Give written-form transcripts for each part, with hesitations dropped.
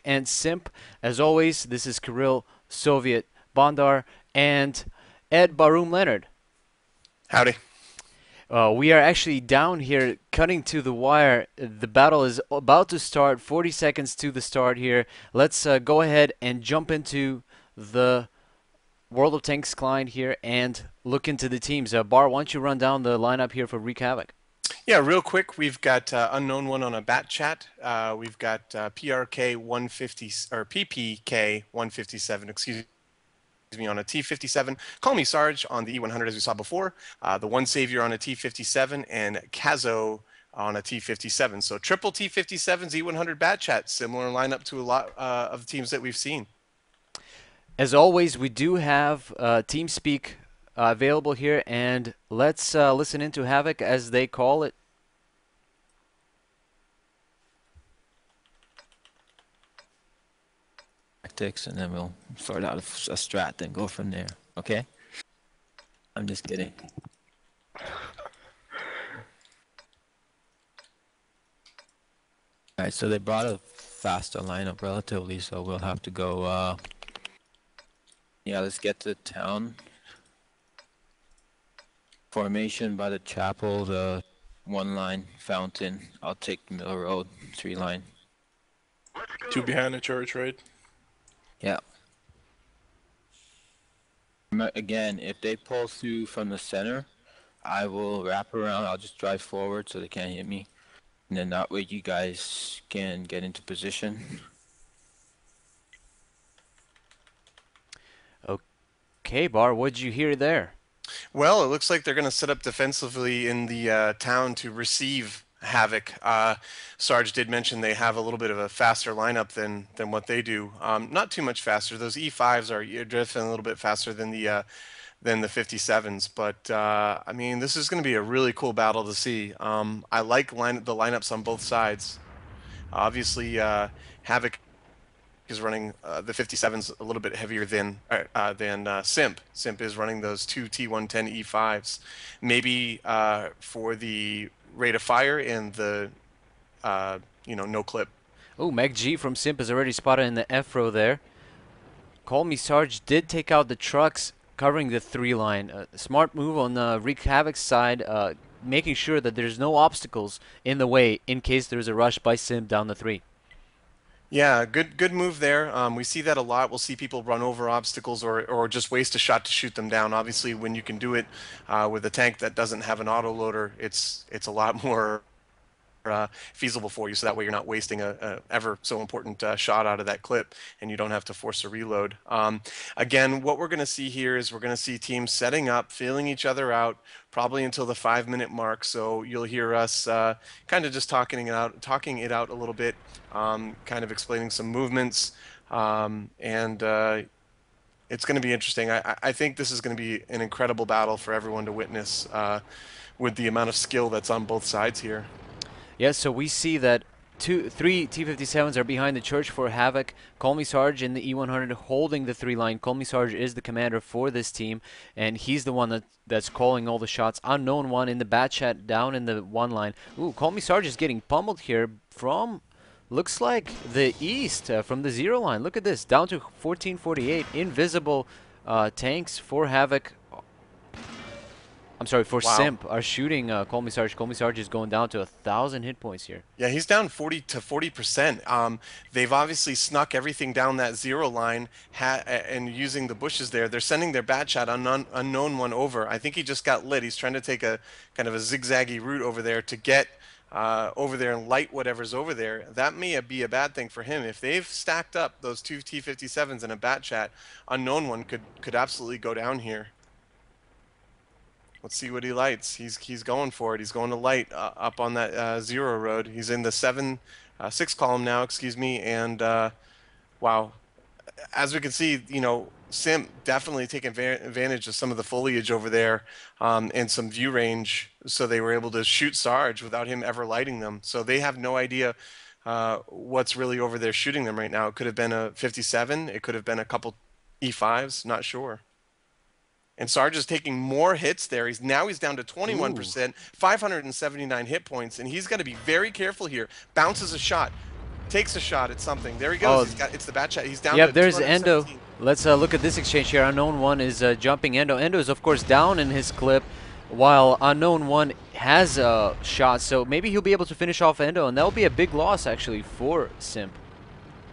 and S.I.M.P. As always, this is Kirill Soviet Bondar and Ed Barroom Leonard. Howdy. We are actually down here cutting to the wire. The battle is about to start, 40 seconds to the start here. Let's go ahead and jump into the World of Tanks client here and look into the teams. Bar, why don't you run down the lineup here for Wreak Havok? Yeah, real quick, we've got Unknown One on a bat chat. We've got PRK 150 or PPK 157, excuse me, on a T57. Call me Sarge on the E100 as we saw before. The One Savior on a T57 and Kazo on a T57. So triple T57s, E100 bat chat, similar lineup to a lot of teams that we've seen. As always, we do have TeamSpeak available here, and let's listen into Havok as they call it. Tactics, and then we'll sort out a strat, then go from there. Okay? I'm just kidding. Alright, so they brought a faster lineup relatively, so we'll have to go, yeah, let's get to town. Formation by the chapel, the one line fountain. I'll take the middle road, 3 line. Two behind the church, right? Yeah. Again, if they pull through from the center, I will wrap around. I'll just drive forward so they can't hit me. And then that way you guys can get into position. Okay, Bar, what'd you hear there? Well, it looks like they're going to set up defensively in the town to receive Havok. Sarge did mention they have a little bit of a faster lineup than what they do. Not too much faster. Those E5s are drifting a little bit faster than the 57s. But I mean, this is going to be a really cool battle to see. I like the lineups on both sides. Obviously, Havok is running the 57s a little bit heavier than S.I.M.P. S.I.M.P. is running those two T110 E5s. Maybe for the rate of fire and the no clip. Oh, Meg G from S.I.M.P. is already spotted in the F row there. Call Me Sarge did take out the trucks covering the 3 line. Smart move on Wreak Havok's side, making sure that there's no obstacles in the way in case there's a rush by S.I.M.P. down the 3. Yeah, good move there. We see that a lot. We'll see people run over obstacles or just waste a shot to shoot them down. Obviously, when you can do it with a tank that doesn't have an autoloader, it's a lot more feasible for you, so that way you're not wasting a ever so important shot out of that clip, and you don't have to force a reload. Again, what we're going to see here is we're going to see teams setting up, feeling each other out, probably until the 5-minute mark. So you'll hear us kind of just talking it out a little bit, kind of explaining some movements, and it's going to be interesting. I think this is going to be an incredible battle for everyone to witness with the amount of skill that's on both sides here. Yes, so we see that 3 T-57s are behind the church for Havok. Call Me Sarge in the E100 holding the 3 line. Call Me Sarge is the commander for this team, and he's the one that's calling all the shots. Unknown One in the bat chat down in the 1 line. Ooh, Call Me Sarge is getting pummeled here from, looks like, the east, from the 0 line. Look at this, down to 1448. Invisible tanks for Havok. I'm sorry, for Wow. S.I.M.P. are shooting Call Me Sarge. Call Me Sarge is going down to 1,000 hit points here. Yeah, he's down 40 to 40%. They've obviously snuck everything down that 0 line and using the bushes there. They're sending their bat shot unknown one over. I think he just got lit. He's trying to take a kind of a zigzaggy route over there to get over there and light whatever's over there. That may be a bad thing for him. If they've stacked up those two T-57s in a bat chat, unknown one could absolutely go down here. Let's see what he lights. He's going for it. He's going to light up on that 0 road. He's in the 6 column now, excuse me. And wow, as we can see, S.I.M.P. definitely taking advantage of some of the foliage over there and some view range, so they were able to shoot Sarge without him ever lighting them. So they have no idea what's really over there shooting them right now. It could have been a 57. It could have been a couple E5s. Not sure. And Sarge is taking more hits there. He's down to 21%, 579 hit points, and he's got to be very careful here. Bounces a shot. takes a shot at something. There he goes. Oh, He's got it's the bat chat. He's down yep, to there's Endo. 217. Let's look at this exchange here. Unknown One is jumping Endo. Endo is, of course, down in his clip, while Unknown One has a shot, so maybe he'll be able to finish off Endo, and that'll be a big loss, actually, for Simp.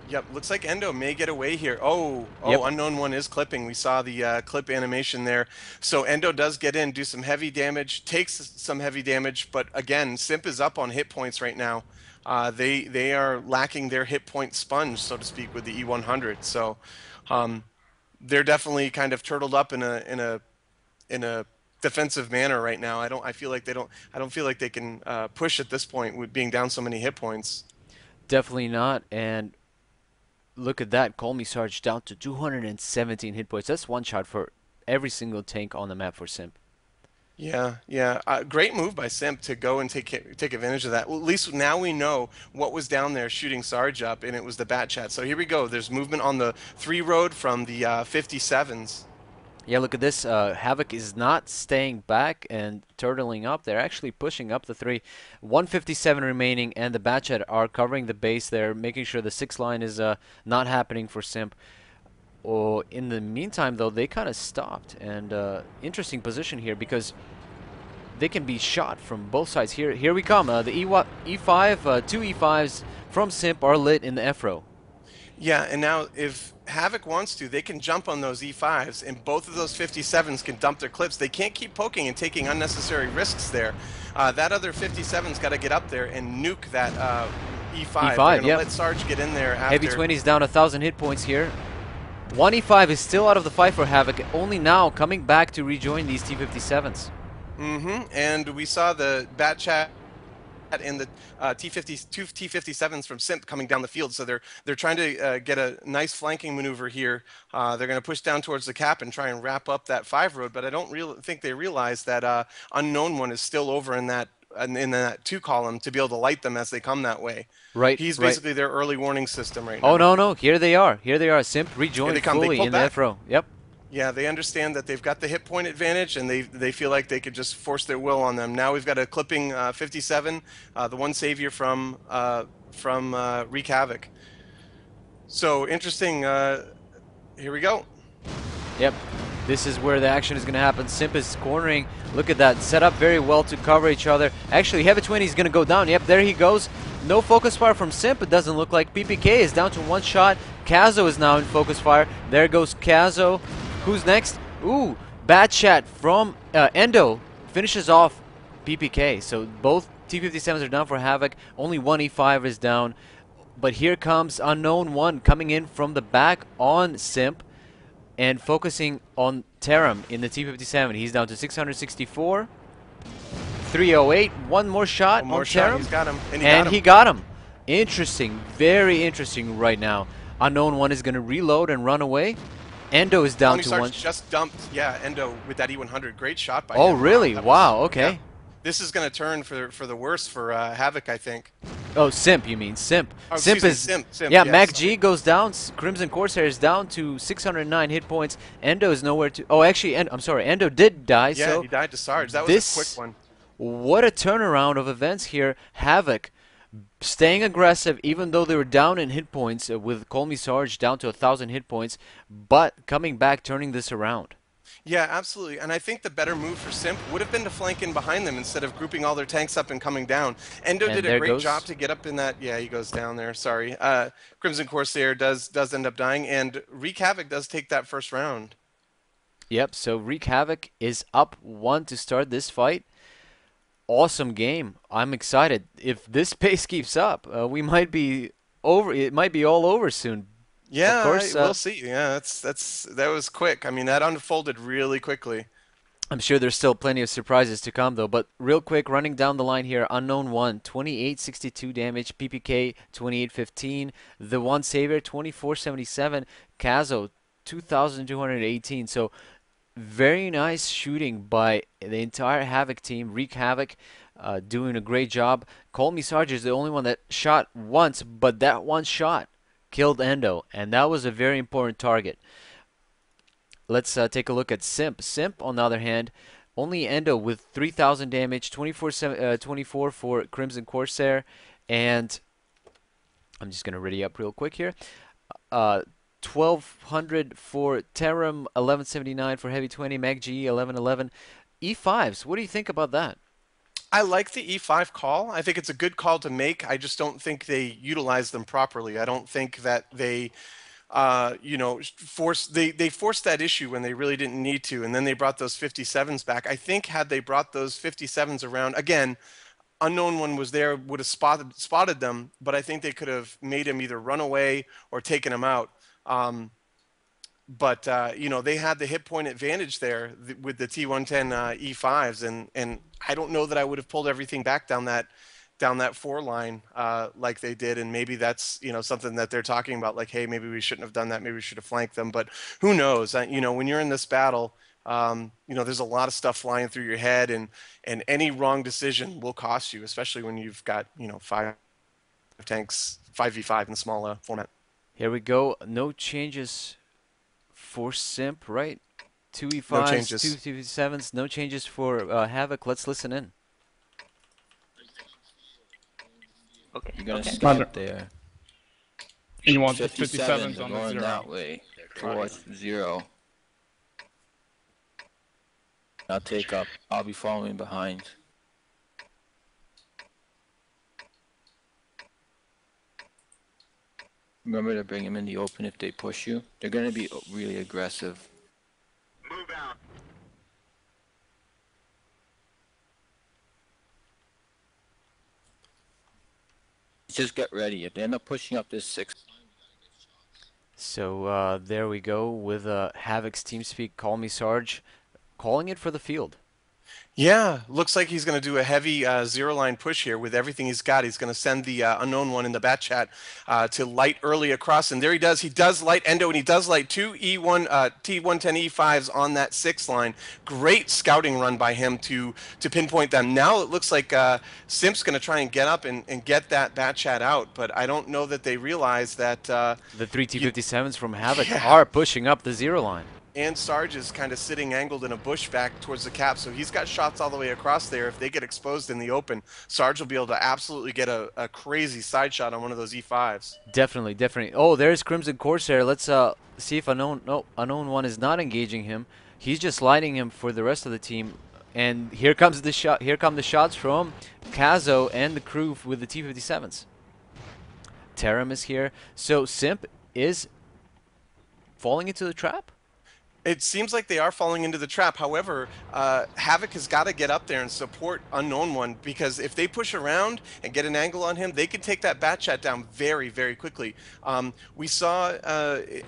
Yep, looks like Endo may get away here. Oh, Yep. Unknown One is clipping. We saw the clip animation there. So Endo does get in, do some heavy damage, takes some heavy damage, but again, Simp is up on hit points right now. They are lacking their hit point sponge, so to speak, with the E100. So they're definitely kind of turtled up in a defensive manner right now. I feel like I don't feel like they can push at this point with being down so many hit points. Definitely not, and look at that. Call Me Sarge down to 217 hit points. That's one shot for every single tank on the map for Simp. Yeah, yeah. Great move by Simp to go and take advantage of that. Well, at least now we know what was down there shooting Sarge up, and it was the bat chat. So here we go. There's movement on the 3 road from the 57s. Yeah, look at this. Havok is not staying back and turtling up. They're actually pushing up the 3. 157 remaining, and the Batchat are covering the base there, making sure the 6 line is not happening for Simp. Oh, in the meantime, though, they kind of stopped. And interesting position here because they can be shot from both sides. Here we come. The E5, 2 E5s from Simp are lit in the F row. Yeah, and now if Havok wants to, they can jump on those E5s, and both of those 57s can dump their clips. They can't keep poking and taking unnecessary risks there. That other 57's got to get up there and nuke that E5. They're gonna yep. let Sarge get in there after. Heavy 20's down 1,000 hit points here. 1E5 is still out of the fight for Havok, only now coming back to rejoin these T57s. And we saw the bat chat and the T50 two T57s from Simp coming down the field, so they're trying to get a nice flanking maneuver here. They're going to push down towards the cap and try and wrap up that 5 road, but I don't think they realize that Unknown One is still over in that 2 column to be able to light them as they come that way. Right. He's right. basically their early warning system right now. Oh no, here they are. Here they are. Simp rejoined fully in the F row. Yep. Yeah, they understand that they've got the hit point advantage, and they feel like they could just force their will on them. Now we've got a clipping 57, the one savior from Wreak Havok. So interesting. Here we go. Yep. This is where the action is going to happen. Simp is cornering. Look at that. Set up very well to cover each other. Actually, Heavy 20 is going to go down. Yep, there he goes. No focus fire from Simp, it doesn't look like. PPK is down to 1 shot. Kazo is now in focus fire. There goes Kazo. Who's next? Ooh, bad chat from Endo finishes off PPK. So both T57s are down for Havok. Only 1 E5 is down. But here comes Unknown One coming in from the back on Simp and focusing on Taram in the T57. He's down to 664. 308. One more shot One more on shot. Taram. He's got him. And he got him. Interesting. Very interesting right now. Unknown One is going to reload and run away. Endo is down to 1. Just dumped, yeah, Endo with that E100. Great shot by him. Oh, really? Wow, Was, okay. yeah. This is going to turn for the worse for Havok, I think. Oh, Simp, you mean. Simp. Oh, Simp is... Simp, yeah, yes. Mac G goes down. Crimson Corsair is down to 609 hit points. Endo is nowhere to... Oh, actually, I'm sorry. Endo did die, Yeah, so... he died to Sarge. That was a quick one. What a turnaround of events here. Havok staying aggressive even though they were down in hit points with Call Me Sarge down to 1,000 hit points, but coming back, turning this around. Yeah, absolutely. And I think the better move for Simp would have been to flank in behind them instead of grouping all their tanks up and coming down. Endo did a great job to get up in that. Yeah, he goes down there. Sorry. Crimson Corsair does end up dying, and Wreak Havok does take that first round. Yep, so Wreak Havok is up 1 to start this fight. Awesome game. I'm excited. If this pace keeps up, we might be over. It might be all over soon. Yeah, of course, we'll see. Yeah, that was quick. I mean, that unfolded really quickly. I'm sure there's still plenty of surprises to come, though. But real quick, running down the line here, Unknown One, 2862 damage, PPK 2815, the One Savior 2477, Kazo 2218. So very nice shooting by the entire Havok team. Wreak Havok doing a great job. Call Me Sarge is the only one that shot once, but that one shot killed Endo, and that was a very important target. Let's take a look at Simp. Simp, on the other hand, only Endo with 3,000 damage, 24 for Crimson Corsair, and I'm just gonna ready up real quick here. Uh, 1200 for Terum, 1179 for Heavy 20, Mag GE 1111. E5s, what do you think about that? I like the E5 call. I think it's a good call to make. I just don't think they utilize them properly. I don't think that they they forced that issue when they really didn't need to, and then they brought those 57s back. I think had they brought those 57s around again, unknown one was there, would have spotted them, but I think they could have made him either run away or taken him out. Um, but they had the hit point advantage there with the T110 E5s, and I don't know that I would have pulled everything back down that four line like they did, and maybe that's something that they're talking about, like, hey, maybe we shouldn't have done that, maybe we should have flanked them, but who knows? When you're in this battle, there's a lot of stuff flying through your head, and any wrong decision will cost you, especially when you've got five tanks, 5v5 in the small format. Here we go. No changes for Simp, right? Two No E5s, two changes. T57s, no changes for Havok. Let's listen in. Okay, You're gonna okay. scamp there. And you want the 57s 57s are on the going 0. that way towards 0. I'll take up. I'll be following behind. Remember to bring them in the open if they push you. They're gonna be really aggressive. Just get ready. If they end up pushing up this 6, So there we go with Havok's TeamSpeak. Call me Sarge, calling it for the field. Yeah, looks like he's going to do a heavy zero line push here with everything he's got. He's going to send the unknown one in the bat chat to light early across, and there he does. He does light Endo, and he does light two E1 T110 E5s on that six line. Great scouting run by him to pinpoint them. Now it looks like Simp's going to try and get up and get that bat chat out, but I don't know that they realize that. The three T57s from Havok Yeah. are pushing up the 0 line. And Sarge is kind of sitting angled in a bush back towards the cap, so he's got shots all the way across there. If they get exposed in the open, Sarge will be able to absolutely get a crazy side shot on one of those E5s. Definitely, definitely. Oh, there's Crimson Corsair. Let's see if unknown. No, unknown one is not engaging him. He's just lighting him for the rest of the team. And here comes the shot. Here come the shots from Kazo and the crew with the T57s. Terum is here. So Simp is falling into the trap. It seems like they are falling into the trap. However, Havok has got to get up there and support Unknown One, because if they push around and get an angle on him, they can take that bat chat down very, very quickly. We saw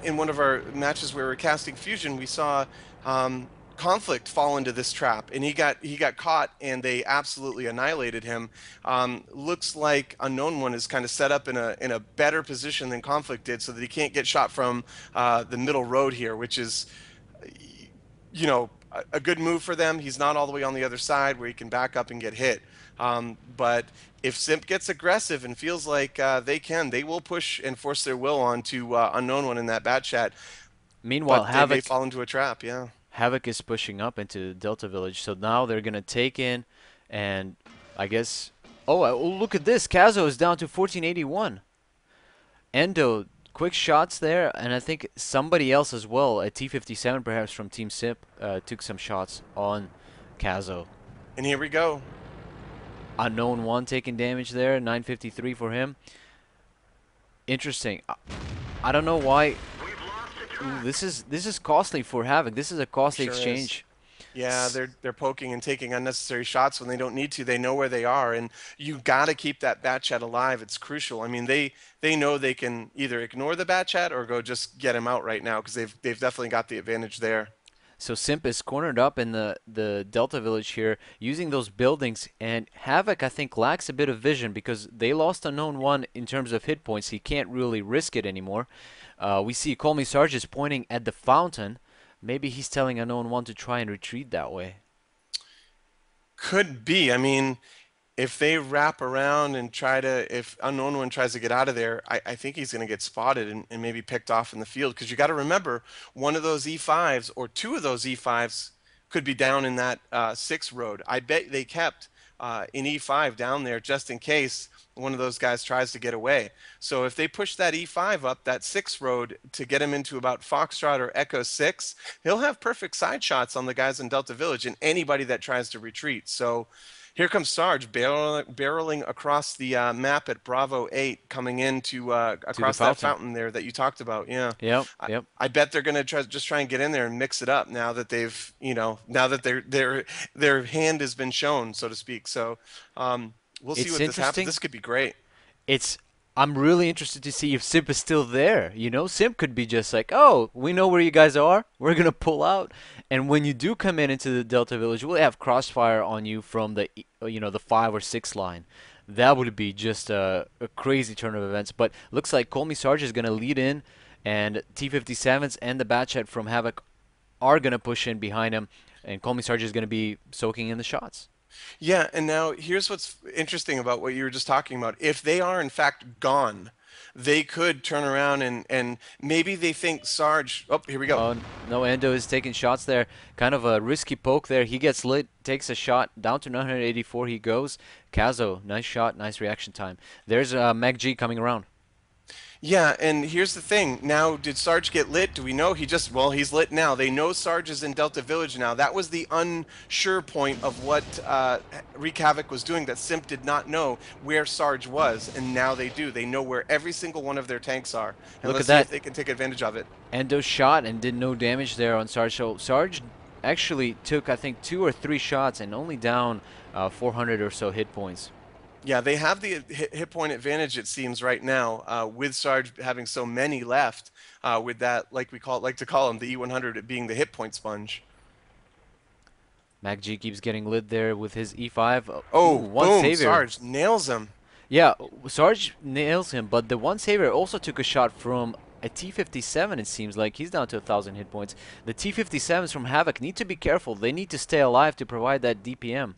in one of our matches where we were casting Fusion, we saw Conflict fall into this trap, and he got caught, and they absolutely annihilated him. Looks like Unknown One is kind of set up in a better position than Conflict did, so that he can't get shot from the middle road here, which is a good move for them. He's not all the way on the other side where he can back up and get hit. But if Simp gets aggressive and feels like they will push and force their will onto Unknown One in that bat chat. Meanwhile, But they may Havok fall into a trap, yeah. Havok is pushing up into Delta Village. So now they're gonna take in, and I guess. Oh, look at this! Kazo is down to 1481. Endo, quick shots there, and I think somebody else as well, a T57 perhaps from Team Sip, took some shots on Kazo. And here we go. Unknown one taking damage there, 953 for him. Interesting. I don't know why. Ooh, this is costly for Havok. This is a costly Sure is. exchange. Yeah, they're poking and taking unnecessary shots when they don't need to. They know where they are, and you got to keep that bat chat alive. It's crucial. I mean, they know they can either ignore the bat chat or go just get him out right now, because they've definitely got the advantage there. So Simp is cornered up in the Delta Village here, using those buildings, and Havok I think lacks a bit of vision because they lost Unknown One in terms of hit points. He can't really risk it anymore. We see Call Me Sarge is pointing at the fountain. Maybe he's telling Unknown One to try and retreat that way. Could be. I mean, if they wrap around and if Unknown One tries to get out of there, I think he's going to get spotted and maybe picked off in the field. Because you got to remember, one of those E5s or two of those E5s could be down in that 6 road. I bet they kept in E5 down there just in case one of those guys tries to get away. So if they push that E5 up, that 6 road to get him into about Foxtrot or Echo 6, he'll have perfect side shots on the guys in Delta Village and anybody that tries to retreat. So here comes Sarge barreling across the map at Bravo 8, coming into To the across that fountain. fountain there that you talked about. Yeah. Yep, I, yep. I bet they're going to just try and get in there and mix it up now that they've, now that their hand has been shown, so to speak. So we'll see It's what this happens. interesting. This could be great. It's I'm really interested to see if Simp is still there. You know, Simp could be just like, oh, we know where you guys are. We're gonna pull out. And when you do come in into the Delta Village, we'll have crossfire on you from the 5 or 6 line. That would be just a crazy turn of events. But looks like Colmy Sarge is gonna lead in, and T-57s and the Batchat from Havoc are gonna push in behind him, and Colmy Sarge is gonna be soaking in the shots. Yeah, and now here's what's interesting about what you were just talking about. If they are in fact gone, they could turn around and maybe they think Sarge. Oh, here we go. Oh, no, Endo is taking shots there. Kind of a risky poke there. He gets lit, takes a shot. Down to 984 he goes. Kazo, nice shot, nice reaction time. There's Meg G coming around. Yeah, and here's the thing. Now, did Sarge get lit? Do we know? Well, he's lit now. They know Sarge is in Delta Village now. That was the unsure point of what Wreak Havok was doing, that Simp did not know where Sarge was, and now they do. They know where every single one of their tanks are. And Look at let's see if that. they can take advantage of it. Endo shot and did no damage there on Sarge. So Sarge actually took, I think, 2 or 3 shots and only down 400 or so hit points. Yeah, they have the hit point advantage, it seems, right now, with Sarge having so many left, with that, like to call him, the E100 being the hit point sponge. Mag G keeps getting lit there with his E5. Ooh, Oh, one boom! savior. Sarge nails him. Yeah, Sarge nails him, but the one savior also took a shot from a T-57, it seems like. He's down to 1,000 hit points. The T-57s from Havoc need to be careful. They need to stay alive to provide that DPM.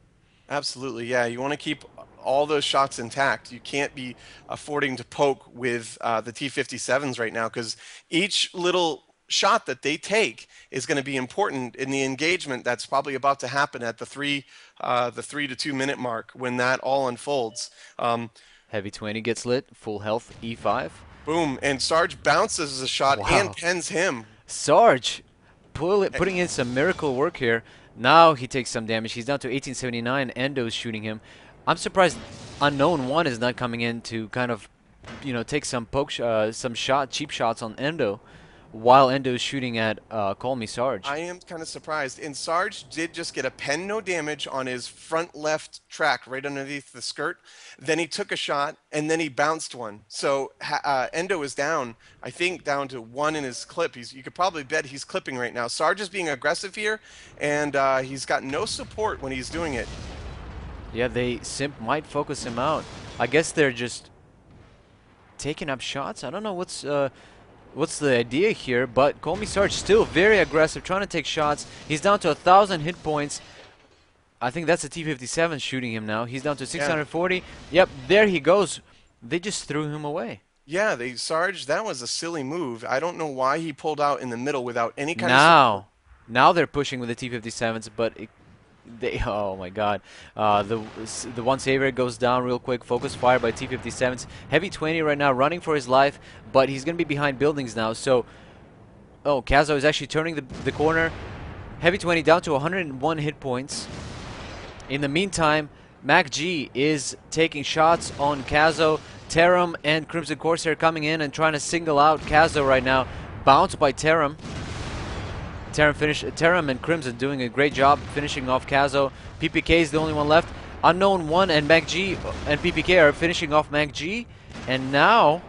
Absolutely, yeah. You want to keep all those shots intact. You can't be affording to poke with the T-57s right now, because each little shot that they take is going to be important in the engagement that's probably about to happen at the 3 to 2 minute mark when that all unfolds. Heavy 20 gets lit, full health, E5. Boom, and Sarge bounces a shot and Wow. pens him. Sarge putting in some miracle work here. Now he takes some damage. He's down to 1879. Endo's shooting him. I'm surprised Unknown 1 is not coming in to kind of, take some cheap shots on Endo, while Endo is shooting at Call Me Sarge. I am kind of surprised. And Sarge did just get a pen no damage on his front left track right underneath the skirt. Then he took a shot and then he bounced one. So Endo is down, I think, down to 1 in his clip. You could probably bet he's clipping right now. Sarge is being aggressive here, and he's got no support when he's doing it. Yeah, Simp might focus him out. I guess they're just taking up shots. I don't know what's the idea here, but Call Me Sarge still very aggressive, trying to take shots. He's down to 1,000 hit points. I think that's a T-57 shooting him now. He's down to 640. Yep, there he goes. They just threw him away. Yeah, Sarge, that was a silly move. I don't know why he pulled out in the middle without any kind of support. Now they're pushing with the T-57s, but oh my God, the one savior goes down real quick. Focus fire by T-57s. Heavy 20 right now, running for his life, but he's gonna be behind buildings now. So, oh, Kazo is actually turning the corner. Heavy 20 down to 101 hit points. In the meantime, Mac G is taking shots on Kazo. Terum and Crimson Corsair coming in and trying to single out Kazo right now. Bounced by Terum. Terum and Crimson doing a great job finishing off Kazo. PPK is the only one left. Unknown 1 and Mac G and PPK are finishing off Mac G. And now,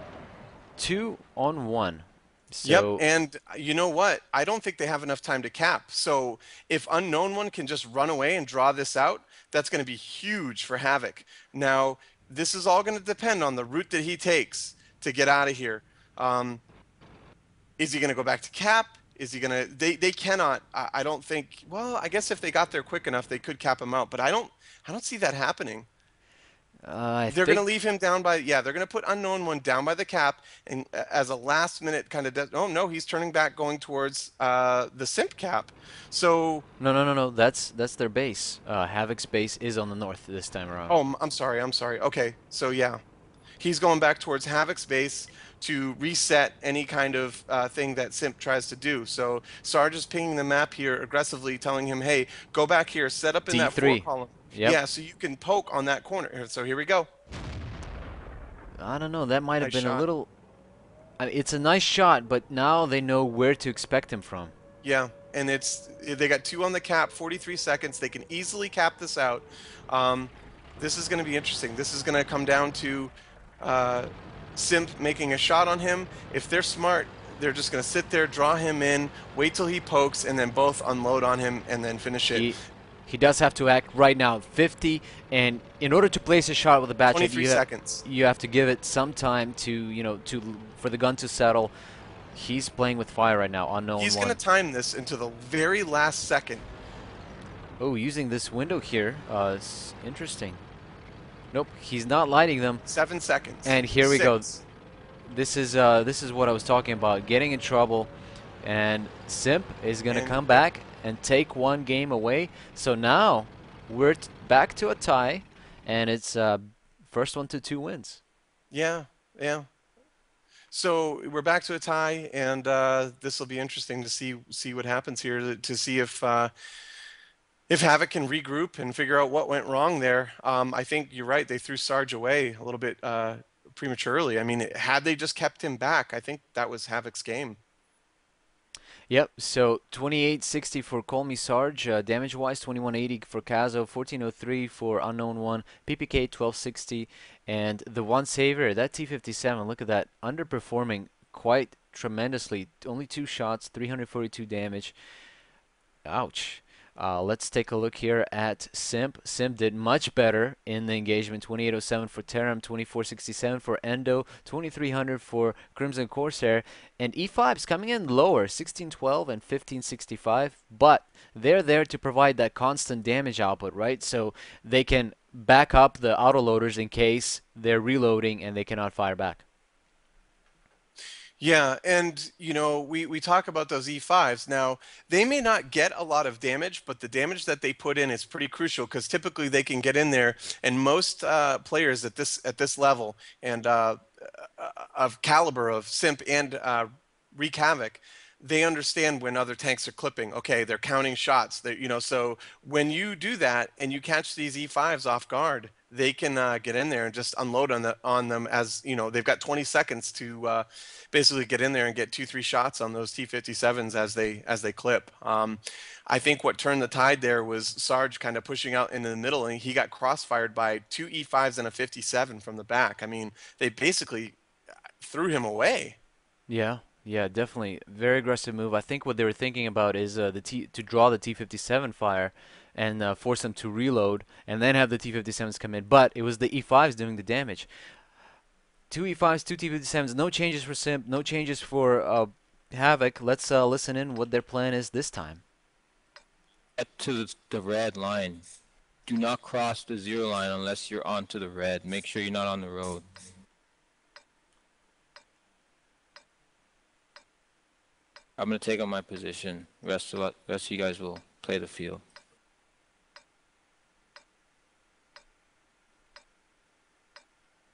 2 on 1. So, yep, and you know what? I don't think they have enough time to cap. So if Unknown 1 can just run away and draw this out, that's going to be huge for Havok. Now, this is all going to depend on the route that he takes to get out of here. Is he going to go back to cap? Is he going to? They cannot. I don't think. Well, I guess if they got there quick enough, they could cap him out. But I don't see that happening. I They're going to think leave him down by, yeah, they're going to put unknown one down by the cap and as a last minute kind of, oh no, he's turning back going towards the Simp cap. So, no. That's their base. Havoc's base is on the north this time around. oh, I'm sorry, I'm sorry. Okay, so yeah, he's going back towards Havoc's base to reset any kind of thing that Simp tries to do. So Sarge is pinging the map here aggressively, telling him, hey, go back here, set up in that four D3. column. Yep. Yeah, so you can poke on that corner. So here we go. I don't know. That might have Nice been a shot. little. I mean, it's a nice shot, but now they know where to expect him from. Yeah, and they got 2 on the cap, 43 seconds. They can easily cap this out. Um, this is going to be interesting. This is going to come down to uh, Simp making a shot on him. If they're smart, they're just going to sit there, draw him in, wait till he pokes, and then both unload on him and then finish it. He does have to act right now. 50, and in order to place a shot with a batch, 23 seconds. you have to give it some time to for the gun to settle. He's playing with fire right now. Unknown He's one. going to time this into the very last second. Oh, using this window here. It's interesting. Nope, he's not lighting them. 7 seconds. And here we go. 6. This is what I was talking about. Getting in trouble, and Simp is gonna And- come back and take one game away. So now we're back to a tie, and it's first one to 2 wins. Yeah, yeah. So we're back to a tie, and this will be interesting to see what happens here to see if Havok can regroup and figure out what went wrong there. I think you're right; they threw Sarge away a little bit prematurely. I mean, had they just kept him back, I think that was Havok's game. Yep, so 2860 for Call Me Sarge, damage-wise 2180 for Kazo, 1403 for Unknown One, PPK 1260, and the one saver, that T57, look at that, underperforming quite tremendously. Only 2 shots, 342 damage. Ouch. Let's take a look here at Simp. Simp did much better in the engagement. 2807 for Terum, 2467 for Endo, 2300 for Crimson Corsair, and E5's coming in lower, 1612 and 1565, but they're there to provide that constant damage output, right? So they can back up the autoloaders in case they're reloading and they cannot fire back. Yeah, and we talk about those E5s. Now, they may not get a lot of damage, but the damage that they put in is pretty crucial because typically they can get in there, and most players at this level and of caliber of Simp and Wreak Havok, they understand when other tanks are clipping. Okay, they're counting shots. So when you do that and you catch these E5s off guard, they can get in there and just unload on them as they've got 20 seconds to basically get in there and get 2-3 shots on those T57s as they clip. I think what turned the tide there was Sarge kind of pushing out into the middle, and he got crossfired by 2 E5s and a 57 from the back. I mean, they basically threw him away. Yeah, definitely. Very aggressive move. I think what they were thinking about is to draw the T57 fire and force them to reload and then have the T57s come in. But it was the E5s doing the damage. 2 E5s, 2 T57s. No changes for Simp, no changes for Havok. Let's listen in what their plan is this time. Get to the red line. Do not cross the 0 line unless you're onto the red. Make sure you're not on the road. I'm gonna take on my position. Rest of you guys will play the field.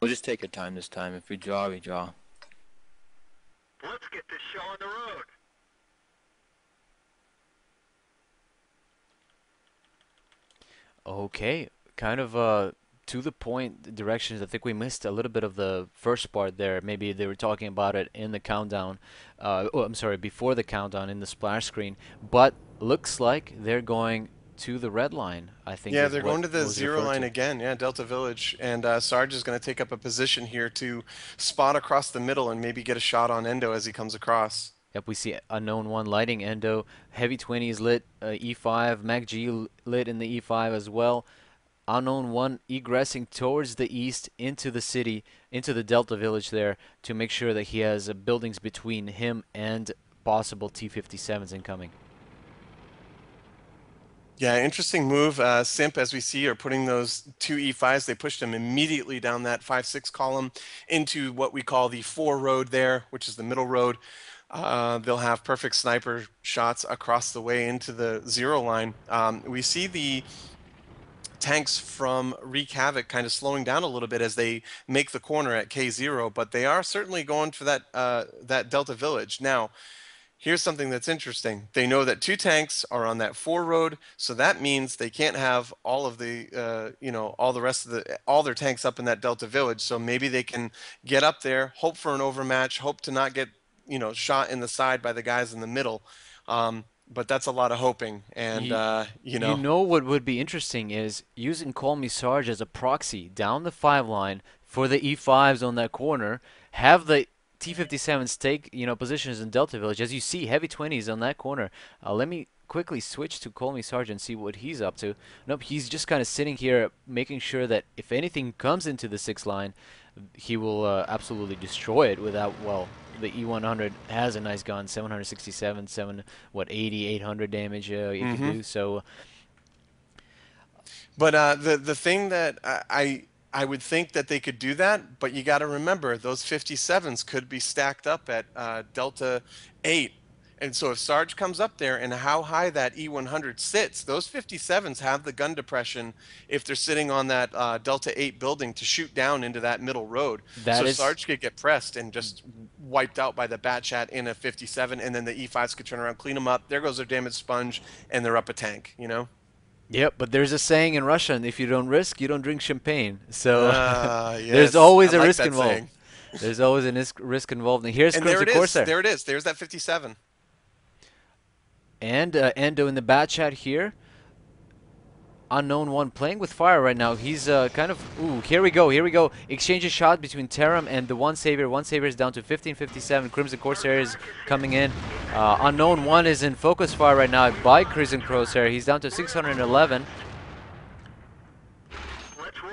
We'll just take our time this time. If we draw, we draw. Let's get this show on the road. Okay, kind of to the point directions. I think we missed a little bit of the first part there. Maybe they were talking about it in the countdown. Oh, I'm sorry, before the countdown in the splash screen. But looks like they're going to the red line, I think. Yeah, Is they're what going to the was 0 referred line to. again. Yeah, Delta Village. And Sarge is going to take up a position here to spot across the middle and maybe get a shot on Endo as he comes across. Yep, we see Unknown One lighting Endo. Heavy 20s lit E5. Mac G lit in the E5 as well. Unknown One egressing towards the east into the city, into the Delta Village there to make sure that he has buildings between him and possible T-57s incoming. Yeah, interesting move. S.I.M.P, as we see, are putting those two E5s. They pushed them immediately down that 5-6 column into what we call the 4 road there, which is the middle road. They'll have perfect sniper shots across the way into the 0 line. We see the tanks from Wreak Havok kind of slowing down a little bit as they make the corner at K0, but they are certainly going for that Delta Village. Now, here's something that's interesting. They know that 2 tanks are on that 4 road, so that means they can't have all of the, all the rest of all their tanks up in that Delta Village. So maybe they can get up there, hope for an overmatch, hope to not get, shot in the side by the guys in the middle. But that's a lot of hoping, and You, you know what would be interesting is using Call Me Sarge as a proxy down the 5 line for the E5s on that corner, have the T-57s take, positions in Delta Village. As you see, heavy 20s on that corner. Let me quickly switch to Call Me Sarge and see what he's up to. Nope, he's just kind of sitting here making sure that if anything comes into the 6 line, he will absolutely destroy it without, well, the E100 has a nice gun, 767, 80, 800 damage it could mhm. do. So But the thing that I would think that they could do that, but you got to remember those 57s could be stacked up at Delta 8. And so if Sarge comes up there and how high that E100 sits, those 57s have the gun depression if they're sitting on that Delta 8 building to shoot down into that middle road. that So is, Sarge could get pressed and just wiped out by the Batchat in a 57, and then the E5s could turn around, clean them up. There goes their damage sponge, and they're up a tank, you know? yep, but there's a saying in Russian, if you don't risk, you don't drink champagne. So Ah, there's yes. I always a like risk that involved. saying. There's always a risk involved. And here's And there Crimson it is. Corsair. There it is. There's that 57. And Endo in the bat chat here. Unknown one playing with fire right now. He's kind of, ooh, here we go, here we go. Exchange a shot between Terum and the One Savior. One Savior is down to 1557. Crimson Corsair is coming in. Unknown one is in focus fire right now by Crimson Corsair. He's down to 611. Let's roll.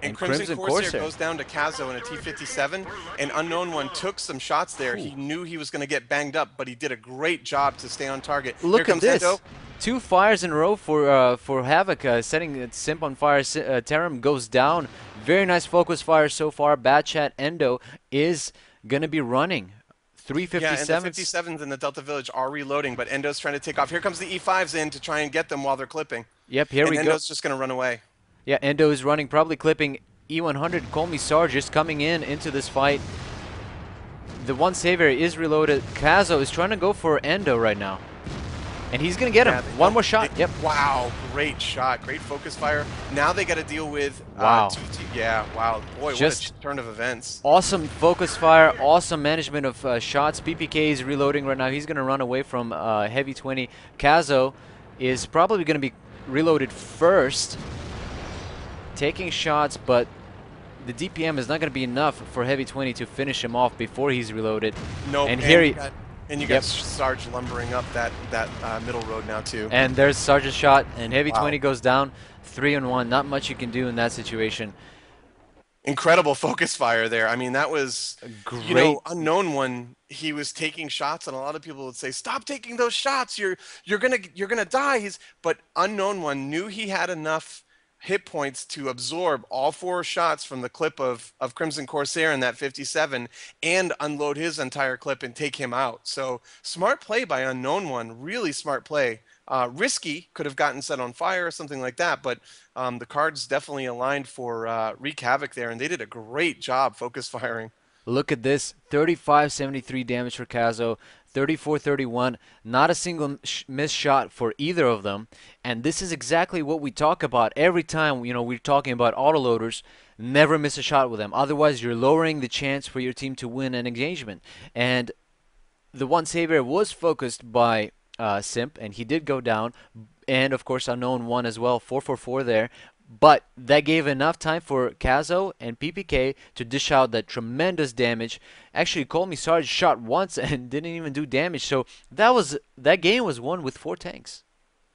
And And Crimson Crimson Corsair Corsair. goes down to Kazo in a T57. And Unknown One took some shots there. Ooh. He knew he was going to get banged up, but he did a great job to stay on target. Here Look at comes Endo. this. 2 fires in a row for Havok, setting S.I.M.P on fire. Terum goes down. Very nice focus fire so far. Bad Chat Endo is gonna be running. Yeah, and the 357s. 57s in the Delta Village are reloading, but Endo's trying to take off. Here comes the E5s in to try and get them while they're clipping. Yep, here And we go. Endo's just going to run away. Yeah, Endo is running, probably clipping E100. Call Me Sarge just coming in into this fight. The One Savior is reloaded. Kazo is trying to go for Endo right now. And he's going to get him. Yeah, One more shot. Yep. Wow, great shot, great focus fire. Now they got to deal with Wow. yeah, wow, boy, Just what a turn of events. awesome focus fire, awesome management of shots. PPK is reloading right now. He's going to run away from Heavy 20. Kazo is probably going to be reloaded first, taking shots, but the DPM is not going to be enough for Heavy 20 to finish him off before he's reloaded. Nope, And here he... and you Yep. got Sarge lumbering up that middle road now too. And there's Sarge's shot, and Heavy Wow. 20 goes down. 3-1. Not much you can do in that situation. Incredible focus fire there. I mean, that was, Great. Unknown One. He was taking shots, and a lot of people would say, "Stop taking those shots. You're gonna die." But Unknown One knew he had enough hit points to absorb all 4 shots from the clip of Crimson Corsair in that 57 and unload his entire clip and take him out. So smart play by Unknown One. Really smart play. Risky, could have gotten set on fire or something like that, but the cards definitely aligned for Wreak Havok there, and they did a great job focus firing. Look at this. 35-73 damage for Kazo. 34-31. Not a single missed shot for either of them. And this is exactly what we talk about every time, we're talking about autoloaders. Never miss a shot with them. Otherwise, you're lowering the chance for your team to win an engagement. And the One Savior was focused by S.I.M.P, and he did go down. And, of course, Unknown one as well. 4-4-4 there. But that gave enough time for Kazo and PPK to dish out that tremendous damage. Actually, Call Me Sarge shot once and didn't even do damage. So that game was won with 4 tanks.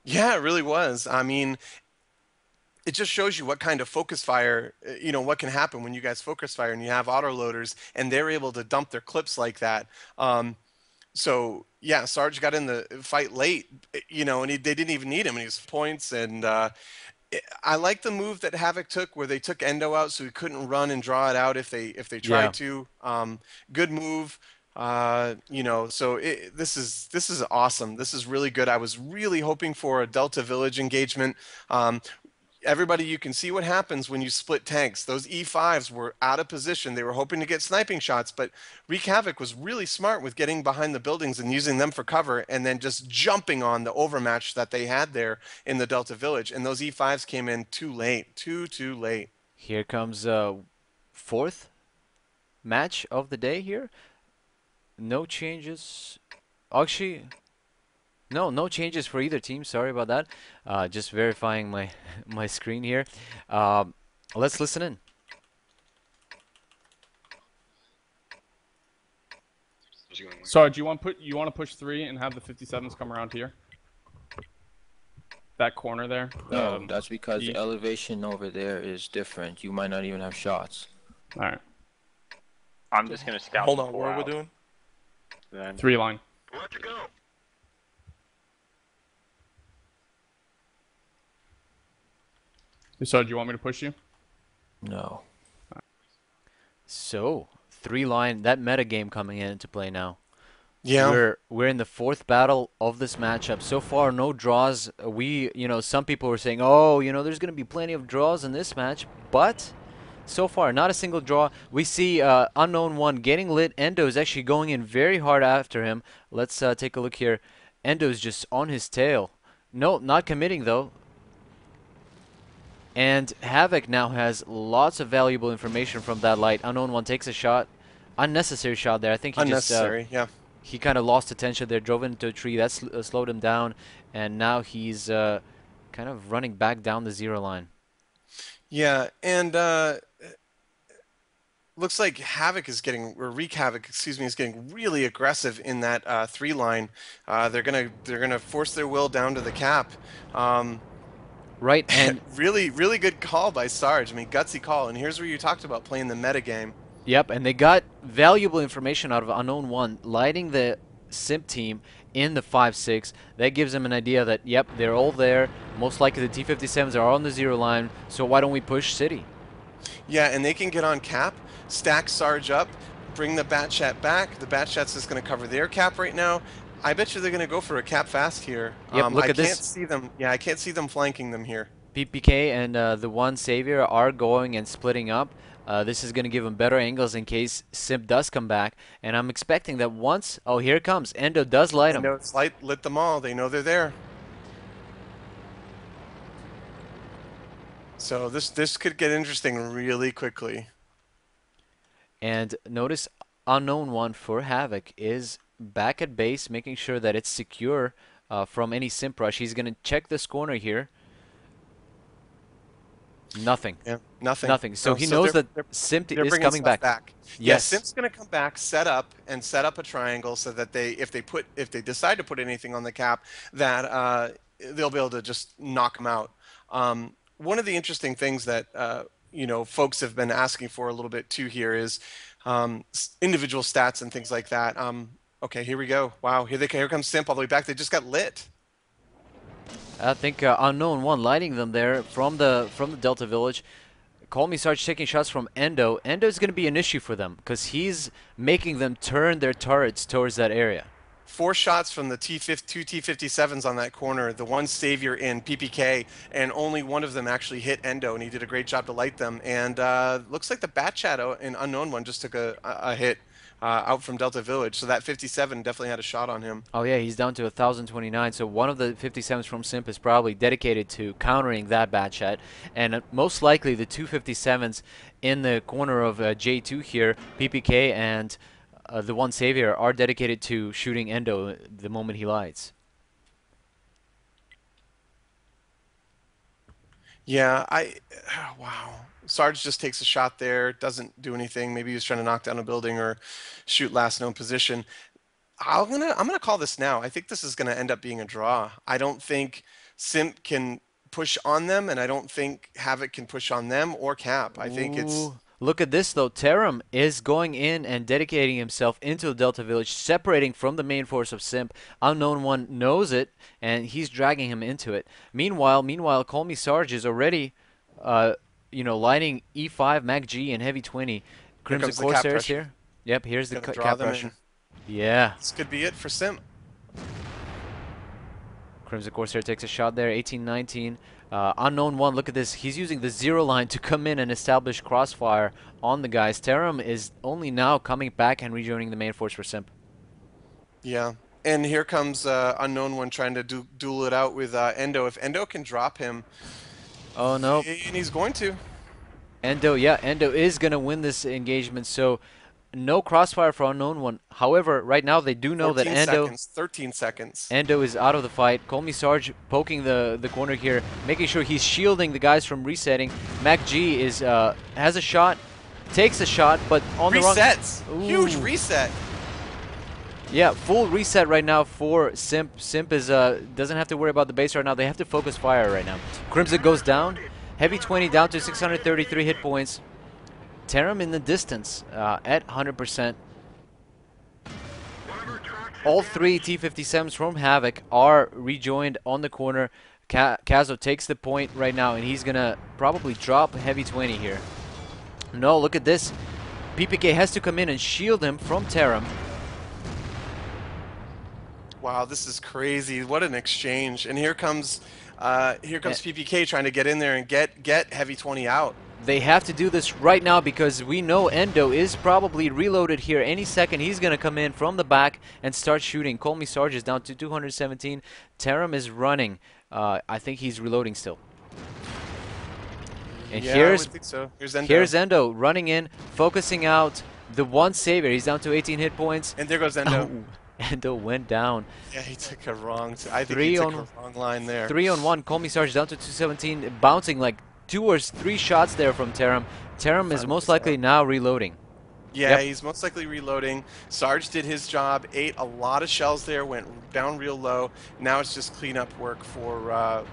Yeah, it really was. I mean, it just shows you what kind of focus fire, what can happen when you guys focus fire and you have autoloaders and they're able to dump their clips like that. So yeah, Sarge got in the fight late, and they didn't even need him, and he was points. And I like the move that Havoc took, where they took Endo out, so he couldn't run and draw it out if they Yeah. tried to. Good move. So this is awesome. This is really good. I was really hoping for a Delta Village engagement. Um, Everybody, you can see what happens when you split tanks. Those E5s were out of position. They were hoping to get sniping shots, but Wreak Havok was really smart with getting behind the buildings and using them for cover and then just jumping on the overmatch that they had there in the Delta Village. And those E5s came in too late. Too late. Here comes fourth match of the day here. No changes. Actually, no changes for either team. Sorry about that. Just verifying my my screen here. Um, let's listen in. Sarge, you want to push 3 and have the 57s come around here? That corner there. No, that's because the E. elevation over there is different. You might not even have shots. All right. I'm just gonna scout. Hold the on, four what are we out, doing? Then 3 line. Let's go. Sarge, you want me to push you? No. So, three line, that meta game coming into play now. Yeah. We're in the fourth battle of this matchup. So far, no draws. Some people were saying, oh, there's going to be plenty of draws in this match, but so far, not a single draw. We see Unknown One getting lit. Endo is actually going in very hard after him. Let's take a look here. Endo's just on his tail. No, not committing though. And Havok now has lots of valuable information from that light. Unknown One takes a shot. Unnecessary shot there. I think he just Unnecessary. Yeah. he kind of lost attention there, drove into a tree. That slowed him down. And now he's kind of running back down the zero line. Yeah. And looks like Wreak Havok, excuse me, is getting really aggressive in that 3 line. They're gonna force their will down to the cap. Um, Right, and really, really good call by Sarge. I mean, gutsy call. And here's where you talked about playing the meta game. yep, and they got valuable information out of Unknown One, lighting the S.I.M.P team in the 5-6. That gives them an idea that, yep, they're all there. Most likely the T-57s are on the zero line, so why don't we push City? Yeah, and they can get on cap, stack Sarge up, bring the Batchat back. The Batchat's just going to cover their cap right now. I bet you they're going to go for a cap fast here. Yep, look I at can't this. see them. Yeah, I can't see them flanking them here. PPK and the One Savior are going and splitting up. This is going to give them better angles in case S.I.M.P does come back. And I'm expecting that once... Oh, here it comes. Endo does light him. Endo lit them all. They know they're there. So this could get interesting really quickly. And notice Unknown One for Havok is back at base, making sure that it's secure from any S.I.M.P rush. He's going to check this corner here. Nothing. Yeah, nothing. Nothing. So No, he so knows that they're S.I.M.P they're is bringing coming stuff back. back. Yeah, Yes. Simp's going to come back, set up a triangle so that if they decide to put anything on the cap, that they'll be able to just knock them out. One of the interesting things that folks have been asking for a little bit too here is individual stats and things like that. Okay, here we go. Wow, here comes Simp all the way back. They just got lit. I think Unknown One lighting them there from the Delta Village. Call Me Sarge taking shots from Endo. Endo is going to be an issue for them because he's making them turn their turrets towards that area. 4 shots from the two T57s on that corner, the one Savior in PPK, and only one of them actually hit Endo, and he did a great job to light them. And looks like the Batchat in Unknown One just took a hit out from Delta Village, so that 57 definitely had a shot on him. Oh yeah, he's down to 1,029. So one of the 57s from S.I.M.P is probably dedicated to countering that Batchat, and most likely the two 57s in the corner of J2 here, PPK and the One Savior, are dedicated to shooting Endo the moment he lights. Yeah, wow. Sarge just takes a shot there, doesn't do anything. Maybe he was trying to knock down a building or shoot last known position. I'm gonna call this now. I think this is gonna end up being a draw. I don't think Simp can push on them, and I don't think Havoc can push on them or Cap. I think it's Ooh. Look at this though. Taram is going in and dedicating himself into the Delta Village, separating from the main force of S.I.M.P. Unknown One knows it, and he's dragging him into it. Meanwhile, Call Me Sarge is already, uh, lining E5, Mag G, and Heavy 20. Here Crimson comes the cap Corsairs pressure. here. Yep, here's the Gonna draw cap them pressure. in. Yeah. This could be it for S.I.M.P. Crimson Corsair takes a shot there, 18-19. Unknown One, look at this. He's using the zero line to come in and establish crossfire on the guys. Taram is only now coming back and rejoining the main force for S.I.M.P. Yeah. And here comes Unknown One trying to duel it out with Endo. If Endo can drop him, Oh, no. and he's going to. Endo is going to win this engagement, so no crossfire for Unknown One. However, right now they do know that 14 seconds, 13 seconds. Endo is out of the fight. Call Me Sarge poking the corner here, making sure he's shielding the guys from resetting. Mac G is has a shot, takes a shot, but on the wrong... Resets! Huge Ooh. reset! Yeah, full reset right now for S.I.M.P. S.I.M.P. is doesn't have to worry about the base right now. They have to focus fire right now. Crimson goes down. Heavy 20 down to 633 hit points. Taram in the distance at 100%. All three T-57s from Havok are rejoined on the corner. Kazo takes the point right now, and he's going to probably drop Heavy 20 here. No, look at this. PPK has to come in and shield him from Taram. Wow, this is crazy. What an exchange. And here comes PPK trying to get in there and get Heavy 20 out. They have to do this right now because we know Endo is probably reloaded here. Any second he's going to come in from the back and start shooting. Call Me Sarge is down to 217. Taram is running. I think he's reloading still. And Yeah, here's, I would think so. Here's here's Endo running in, focusing out the one savior. He's down to 18 hit points. And there goes Endo. Oh, Endo went down. Yeah, he took a wrong... I think he took a wrong line there. 3-on-1. Call Me Sarge down to 217, bouncing like 2 or 3 shots there from Taram. Taram is most likely now reloading. Yeah, Yep. he's most likely reloading. Sarge did his job, ate a lot of shells there, went down real low. Now it's just cleanup work for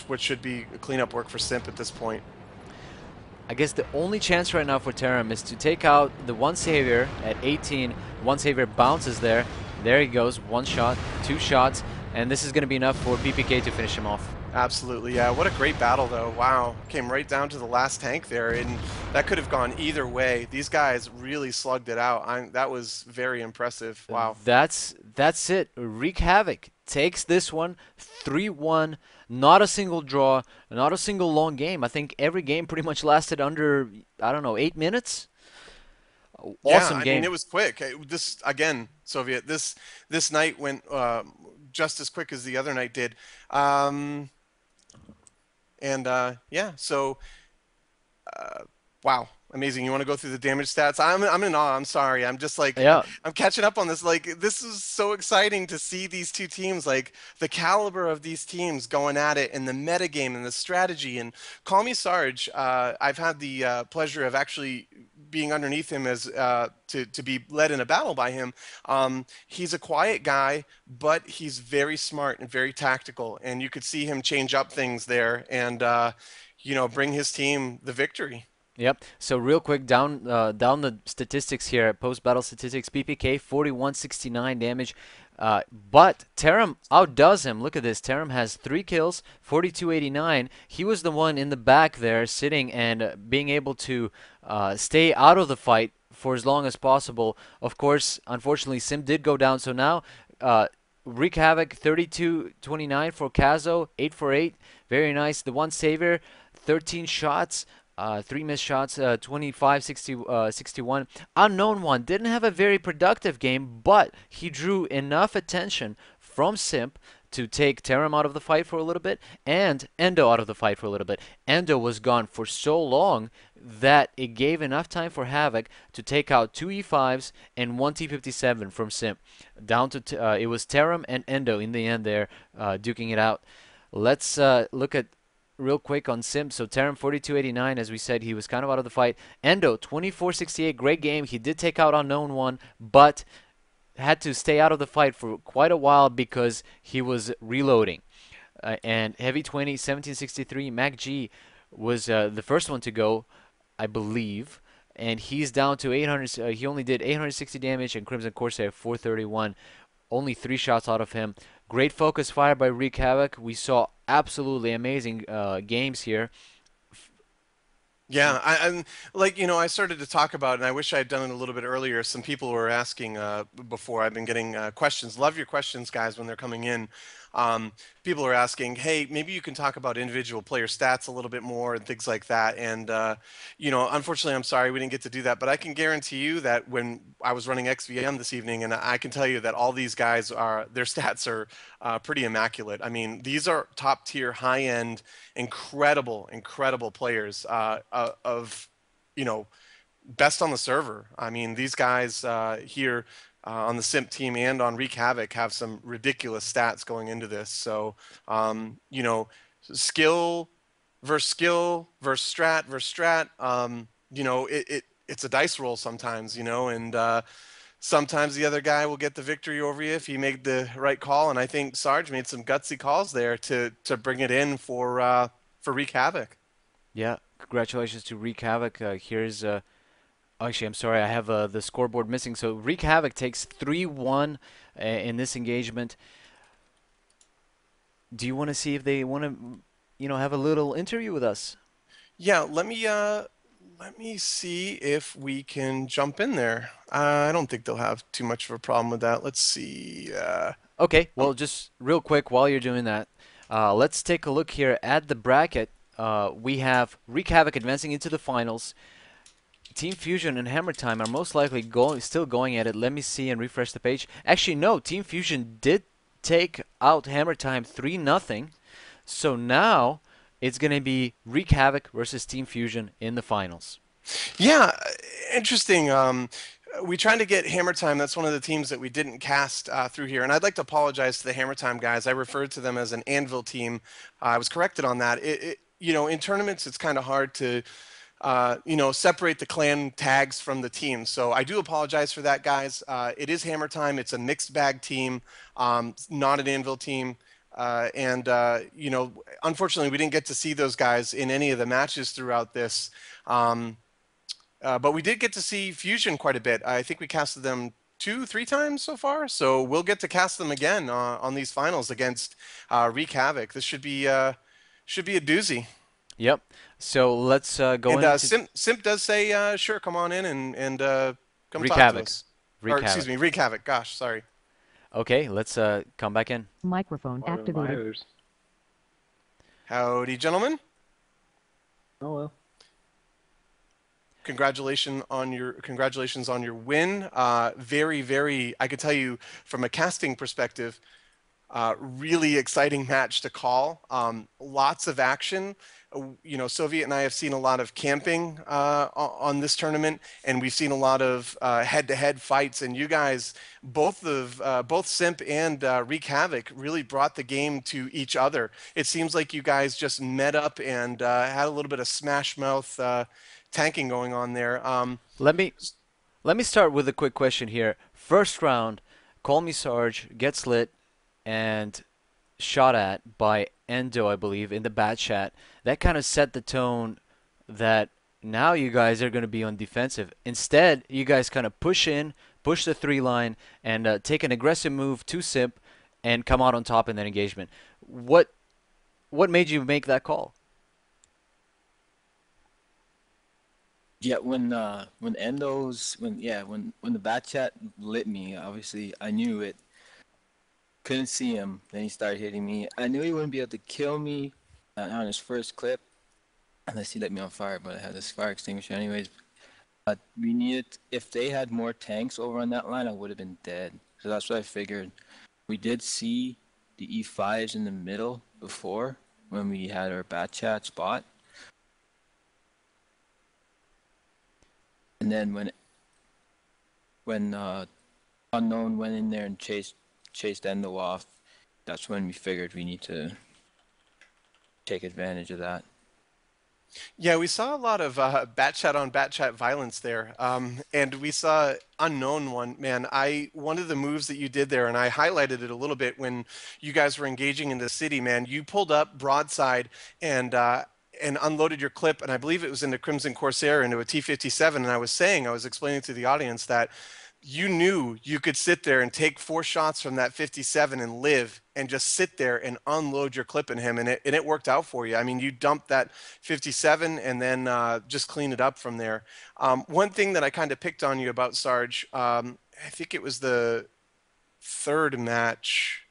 what should be cleanup work for S.I.M.P. at this point. I guess the only chance right now for Taram is to take out the one savior at 18. One savior bounces there. There he goes. 1 shot, 2 shots, and this is going to be enough for PPK to finish him off. Absolutely, yeah. What a great battle, though. Wow. Came right down to the last tank there, and that could have gone either way. These guys really slugged it out. That was very impressive. Wow. That's it. Wreak Havok takes this one 3-1. Not a single draw, not a single long game. I think every game pretty much lasted under, I don't know, 8 minutes. Awesome game. I mean, it was quick. This again, Soviet. This night went just as quick as the other night did. Yeah. So, wow. Amazing. You want to go through the damage stats? I'm in awe. I'm sorry. I'm just like, Yeah. I'm catching up on this. Like, this is so exciting to see these two teams, like the caliber of these teams going at it, and the metagame and the strategy. And Call Me Sarge, I've had the pleasure of actually being underneath him as to be led in a battle by him. He's a quiet guy, but he's very smart and very tactical. And you could see him change up things there and, bring his team the victory. Yep. So real quick, down the statistics here, post-battle statistics. PPK 4169 damage, but Taram outdoes him. Look at this. Taram has 3 kills, 4289. He was the one in the back there, sitting and being able to stay out of the fight for as long as possible. Of course, unfortunately, S.I.M.P. did go down. So now, Wreak Havok 3229 for Kazo, 8 for 8. Very nice. The one savior, 13 shots. 3 missed shots, 61. Unknown One didn't have a very productive game, but he drew enough attention from S.I.M.P. to take Taram out of the fight for a little bit and Endo out of the fight for a little bit. Endo was gone for so long that it gave enough time for Havok to take out 2 E5s and 1 T57 from S.I.M.P. Down to it was Taram and Endo in the end there, duking it out. Let's look at real quick on S.I.M.P. So Taram 4289, as we said, he was kind of out of the fight. Endo 2468, great game. He did take out Unknown One, but had to stay out of the fight for quite a while because he was reloading. And Heavy 20 1763, Mac G was the first one to go. I believe, and he's down to 800. He only did 860 damage, and Crimson Corsair 431. Only 3 shots out of him. Great focus fire by Wreak Havok. We saw absolutely amazing games here. Yeah, I'm like, I started to talk about, and I wish I had done it a little bit earlier. Some people were asking before. I've been getting questions. Love your questions, guys, when they're coming in. Um, People are asking, hey, maybe you can talk about individual player stats a little bit more and things like that. And, unfortunately, I'm sorry we didn't get to do that. But I can guarantee you that when I was running XVM this evening, and I can tell you that all these guys their stats are pretty immaculate. I mean, these are top tier, high end, incredible players of, you know, best on the server. I mean, these guys here on the S.I.M.P team and on Wreak Havok have some ridiculous stats going into this. So, skill skill versus strat. It's a dice roll sometimes, and sometimes the other guy will get the victory over you if he made the right call. And I think Sarge made some gutsy calls there to bring it in for Wreak Havok. Yeah, congratulations to Wreak Havok. Here's actually, I'm sorry, I have the scoreboard missing. So Wreak Havok takes 3-1 in this engagement. Do you want to see if they want to, have a little interview with us? Yeah, let me see if we can jump in there. I don't think they'll have too much of a problem with that. Let's see. Okay, well, just real quick while you're doing that, let's take a look here at the bracket. We have Wreak Havok advancing into the finals. Team Fusion and Hammer Time are most likely still going at it. Let me see and refresh the page. Actually, no, Team Fusion did take out Hammer Time 3-0. So now it's going to be Wreak Havok versus Team Fusion in the finals. Yeah, interesting. We tried to get Hammer Time. That's one of the teams that we didn't cast through here, and I'd like to apologize to the Hammer Time guys. I referred to them as an Anvil team. I was corrected on that. In tournaments, it's kind of hard to separate the clan tags from the team. So I do apologize for that, guys. It is Hammer Time. It's a mixed bag team, not an Anvil team. Unfortunately, we didn't get to see those guys in any of the matches throughout this. But we did get to see Fusion quite a bit. I think we casted them 2, 3 times so far. So we'll get to cast them again on these finals against Wreak Havok. This should be a doozy. Yep. So let's go And into Simp does say, sure, come on in and come Wreak talk to Havok. us. Wreak Or excuse Havok. me, Wreak Havok. Gosh, sorry. Okay, let's come back in. Microphone activated. Howdy, gentlemen. Hello. Congratulations on your win. Very, I could tell you from a casting perspective, really exciting match to call. Lots of action. Soviet and I have seen a lot of camping on this tournament, and we've seen a lot of head-to-head fights. And you guys, both S.I.M.P and Wreak Havok, really brought the game to each other. It seems like you guys just met up and had a little bit of smash mouth tanking going on there. Let me start with a quick question here. First round, Call Me Sarge gets lit and shot at by Endo, I believe, in the bat chat. That kind of set the tone that now you guys are going to be on defensive. Instead, you guys kind of push the 3 line, and take an aggressive move to S.I.M.P and come out on top in that engagement. What made you make that call? Yeah, when the bat chat lit me, obviously I knew it. Couldn't see him. Then he started hitting me. I knew he wouldn't be able to kill me on his first clip unless he lit me on fire. But I had this fire extinguisher anyways. But if they had more tanks over on that line, I would have been dead. So that's what I figured. We did see the E5s in the middle before when we had our bat chat spot. And then when Unknown went in there and chased Endo off, that's when we figured we need to take advantage of that. Yeah, we saw a lot of bat chat on bat chat violence there, and we saw Unknown one. Man, one of the moves that you did there, and I highlighted it a little bit when you guys were engaging in the city. Man, you pulled up broadside, and and unloaded your clip, and I believe it was into Crimson Corsair, into a T-57, and I was explaining to the audience that you knew you could sit there and take 4 shots from that 57 and live and just sit there and unload your clip in him, and it worked out for you. I mean, you dumped that 57 and then just clean it up from there. One thing that I kind of picked on you about, Sarge, I think it was the third match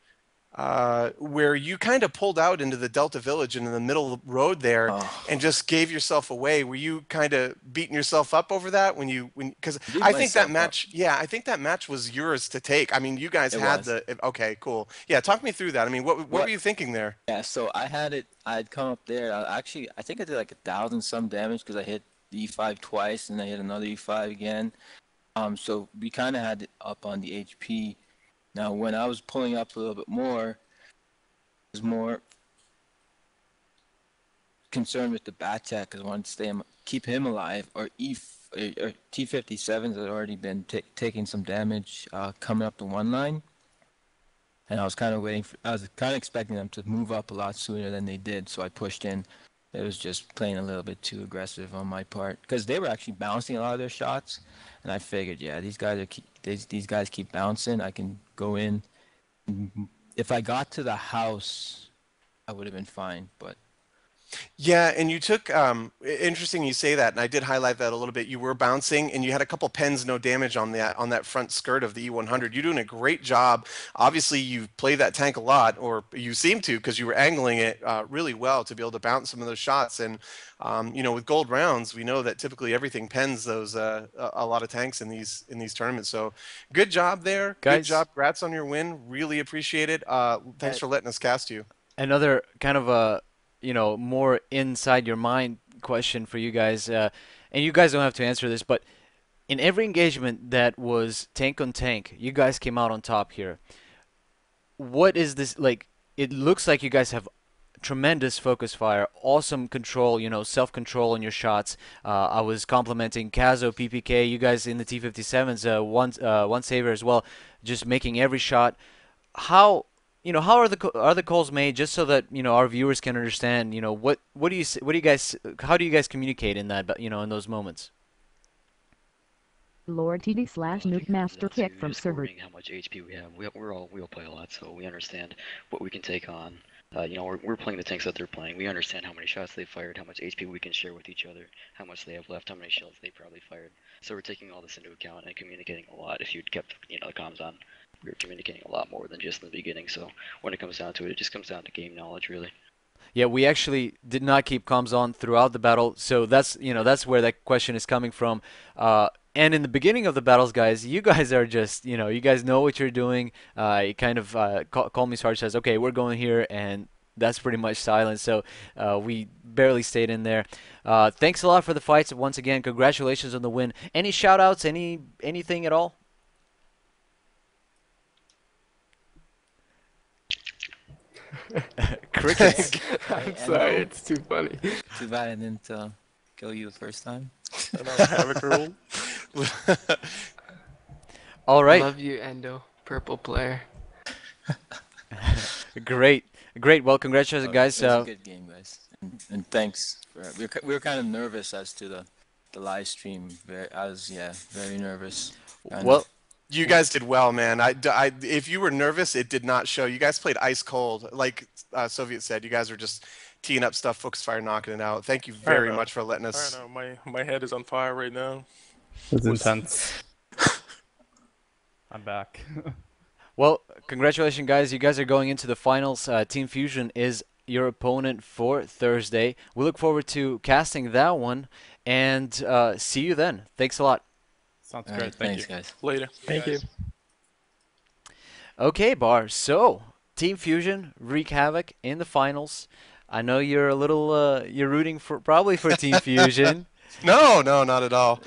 where you kind of pulled out into the Delta Village and in the middle road there and just gave yourself away. Were you kind of beating yourself up over that because I think that match, yeah, I think that match was yours to take. I mean, you guys had okay, cool. Yeah, talk me through that. I mean, what were you thinking there? Yeah, so I had come up there. I think I did like 1,000 some damage because I hit the E5 twice and I hit another E5 again. So we kind of had it up on the HP. Now, when I was pulling up a little bit more, I was more concerned with the bat chat because I wanted to keep him alive, or T-57s had already been taking some damage coming up the one line. And I was kind of expecting them to move up a lot sooner than they did, so I pushed in. It was just playing a little bit too aggressive on my part because they were actually bouncing a lot of their shots, and I figured, yeah, these guys keep bouncing. I can go in. If I got to the house, I would have been fine, but. Yeah, and you took interesting you say that, and I did highlight that a little bit. You were bouncing and you had a couple pens no damage on that front skirt of the E100. You're doing a great job. Obviously, you play that tank a lot, or you seem to, because you were angling it really well to be able to bounce some of those shots. And with gold rounds, we know that typically everything pens those a lot of tanks in these tournaments. So good job there. Guys, good job. Congrats on your win. Really appreciate it. Thanks for letting us cast you. Another kind of a more inside your mind question for you guys, and you guys don't have to answer this, but in every engagement that was tank on tank, you guys came out on top here. What is this like? It looks like you guys have tremendous focus fire, awesome control, self-control in your shots. I was complimenting Kazo, PPK, you guys in the T57s, one saver as well, just making every shot. How how are the calls made, just so that our viewers can understand what do you guys, how do you guys communicate in that, in those moments? Lord TD / Nuke Master Kick from server. How much HP we have. We all play a lot, so we understand what we can take on. We're playing the tanks that they're playing. We understand how many shots they fired, how much HP we can share with each other, how much they have left, how many shells they probably fired. So we're taking all this into account and communicating a lot. If you'd kept the comms on, we were communicating a lot more than just in the beginning. So when it comes down to it, it just comes down to game knowledge, really. Yeah, we actually did not keep comms on throughout the battle, so that's that's where that question is coming from. And in the beginning of the battles, guys, you guys are just you guys know what you're doing. You kind of call me Sarge says, okay, we're going here, and that's pretty much silence. So we barely stayed in there. Thanks a lot for the fights once again. Congratulations on the win. Any shout outs? Anything at all? Crickets. I'm sorry, it's too funny. Too bad I didn't kill you the first time. I don't have a rule. All right. Love you, Endo. Purple player. Great. Well, congratulations, guys. It was a good game, guys. And thanks. We were kind of nervous as to the live stream. I was very nervous. Well, you guys did well, man. If you were nervous, it did not show. You guys played ice cold. Like Soviet said, you guys were just teeing up stuff, focus fire, knocking it out. Thank you very much for letting us. I don't know. My head is on fire right now. It's intense. I'm back. Well, congratulations, guys. You guys are going into the finals. Team Fusion is your opponent for Thursday. We look forward to casting that one, and see you then. Thanks a lot. Sounds great. Thank you, guys. Later. Thank you. Okay, Bar. So, Team Fusion, Wreak Havok in the finals. I know you're a little, you're rooting probably for Team Fusion. No, not at all.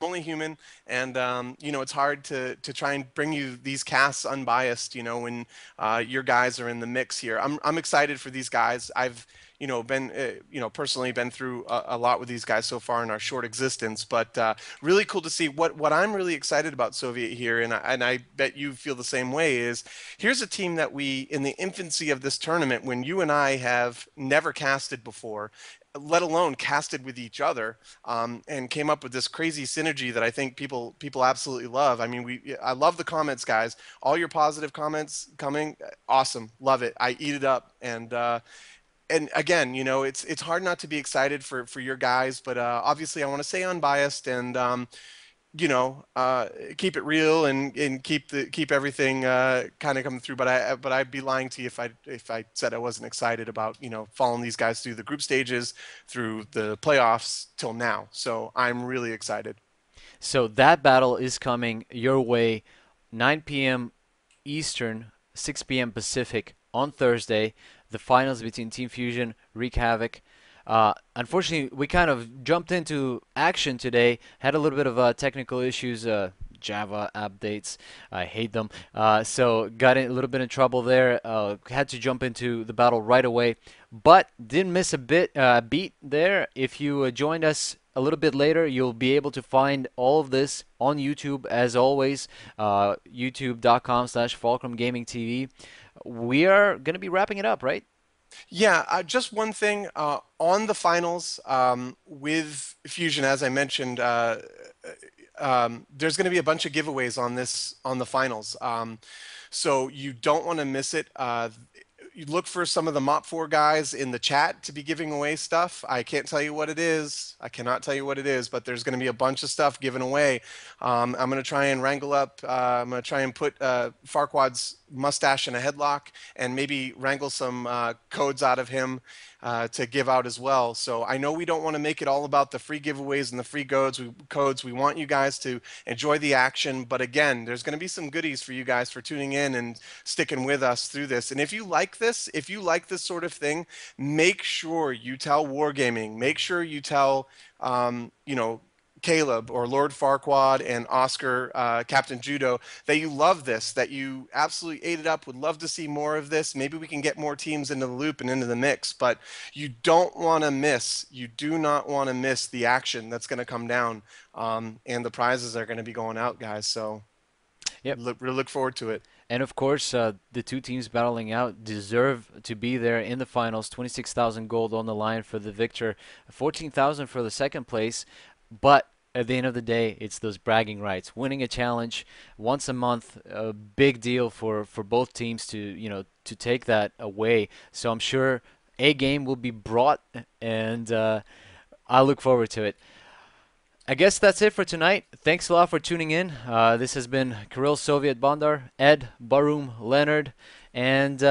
only human, and it's hard to try and bring you these casts unbiased. When your guys are in the mix here. I'm excited for these guys. I've been personally been through a lot with these guys so far in our short existence, but really cool to see what I'm really excited about Soviet here, and I bet you feel the same way. Is here's a team that we in the infancy of this tournament, when you and I have never casted before, let alone casted with each other, and came up with this crazy synergy that I think people absolutely love. I mean, I love the comments, guys. All your positive comments coming, awesome, love it. I eat it up, and again, it's hard not to be excited for your guys, but obviously I want to stay unbiased and keep it real and keep everything kind of coming through. But I'd be lying to you if I said I wasn't excited about following these guys through the group stages, through the playoffs till now. So I'm really excited. So that battle is coming your way, 9 p.m. Eastern, 6 p.m. Pacific on Thursday. The finals between Team Fusion, Wreak Havok. Unfortunately, we kind of jumped into action today. Had a little bit of technical issues. Java updates, I hate them. So got in a little bit in trouble there. Had to jump into the battle right away, but didn't miss a beat there. If you joined us a little bit later, you'll be able to find all of this on YouTube as always. YouTube.com/Fulcrum Gaming TV. We are gonna be wrapping it up, right? Yeah, just one thing on the finals with Fusion, as I mentioned, there's going to be a bunch of giveaways on the finals, so you don't want to miss it. You look for some of the Mop 4 guys in the chat to be giving away stuff. I can't tell you what it is. I cannot tell you what it is, but there's going to be a bunch of stuff given away. I'm going to try and wrangle up. I'm going to try and put Farquaad's mustache in a headlock and maybe wrangle some codes out of him to give out as well. So I know we don't want to make it all about the free giveaways and the free codes. We want you guys to enjoy the action. But again, there's going to be some goodies for you guys for tuning in and sticking with us through this. And if you like this sort of thing, make sure you tell Wargaming. Make sure you tell, Caleb or Lord Farquaad and Oscar, Captain Judo, that you love this, that you absolutely ate it up, would love to see more of this. Maybe we can get more teams into the loop and into the mix, but you do not want to miss the action that's going to come down, and the prizes are going to be going out, guys. So Yep. really look forward to it. And of course, the two teams battling out deserve to be there in the finals. 26,000 gold on the line for the victor, 14,000 for the second place. But at the end of the day, it's those bragging rights. Winning a challenge once a month, a big deal for both teams to take that away. So I'm sure a game will be brought, and I look forward to it. I guess that's it for tonight. Thanks a lot for tuning in. This has been Kirill Soviet Bandar, Ed, Barroom, Leonard, and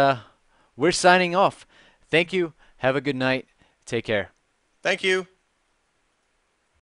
we're signing off. Thank you. Have a good night. Take care. Thank you.